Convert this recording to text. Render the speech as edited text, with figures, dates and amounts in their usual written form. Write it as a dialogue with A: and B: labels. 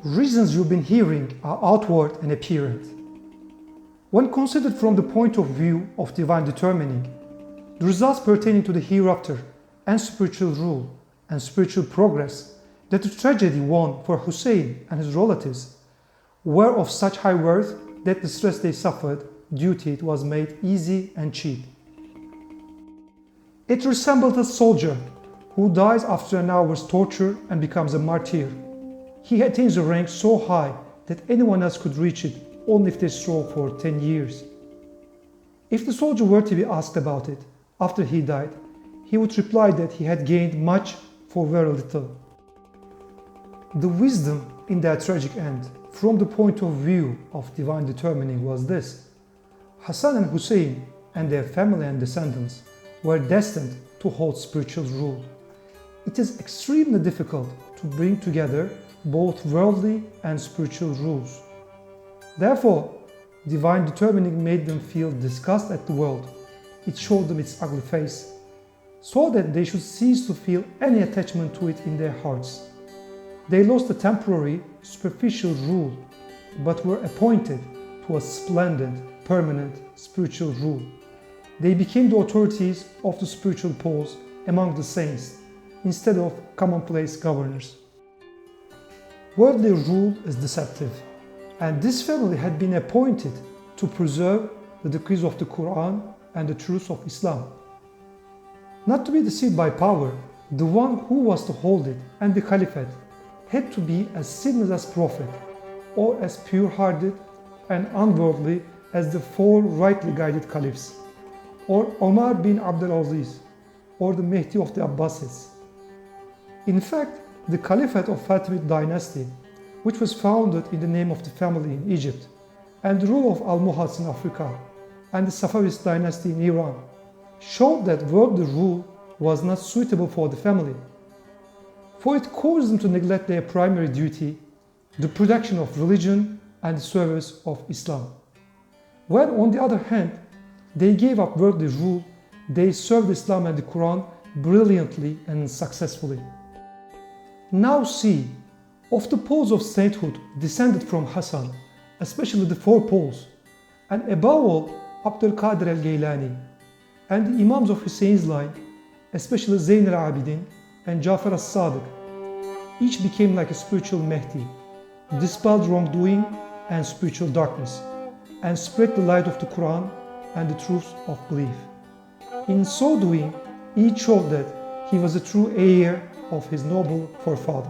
A: reasons you've been hearing are outward and apparent. When considered from the point of view of divine determining, the results pertaining to the hereafter and spiritual rule and spiritual progress that the tragedy won for Hussein and his relatives were of such high worth that the stress they suffered due to it was made easy and cheap. It resembled a soldier who dies after an hour's torture and becomes a martyr. He attains a rank so high that anyone else could reach it only if they strove for 10 years. If the soldier were to be asked about it after he died, he would reply that he had gained much for very little. The wisdom in that tragic end, from the point of view of divine determining, was this: Hassan and Hussein and their family and descendants were destined to hold spiritual rule. It is extremely difficult to bring together both worldly and spiritual rules. Therefore, divine determining made them feel disgust at the world. It showed them its ugly face, so that they should cease to feel any attachment to it in their hearts. They lost a temporary, superficial rule, but were appointed to a splendid, permanent spiritual rule. They became the authorities of the spiritual poles among the saints, instead of commonplace governors. Worldly rule is deceptive, and this family had been appointed to preserve the decrees of the Quran and the truths of Islam. Not to be deceived by power, the one who was to hold it and the caliphate had to be as sinless as prophet, or as pure-hearted and unworldly as the four rightly guided caliphs, or Omar bin Abdul Aziz, or the Mehdi of the Abbasids. In fact, the Caliphate of Fatimid dynasty, which was founded in the name of the family in Egypt, and the rule of Almohads in Africa, and the Safavid dynasty in Iran, showed that worldly rule was not suitable for the family, for it caused them to neglect their primary duty, the production of religion and the service of Islam. When, on the other hand, they gave up worldly rule, they served Islam and the Quran brilliantly and successfully. Now see, of the poles of sainthood descended from Hassan, especially the four poles, and above all Abdul Qadir al-Gaylani, and the Imams of Hussein's line, especially Zayn al-Abidin and Jafar al-Sadiq, each became like a spiritual Mehdi, dispelled wrongdoing and spiritual darkness, and spread the light of the Quran and the truths of belief. In so doing, each showed that he was a true heir of his noble forefather.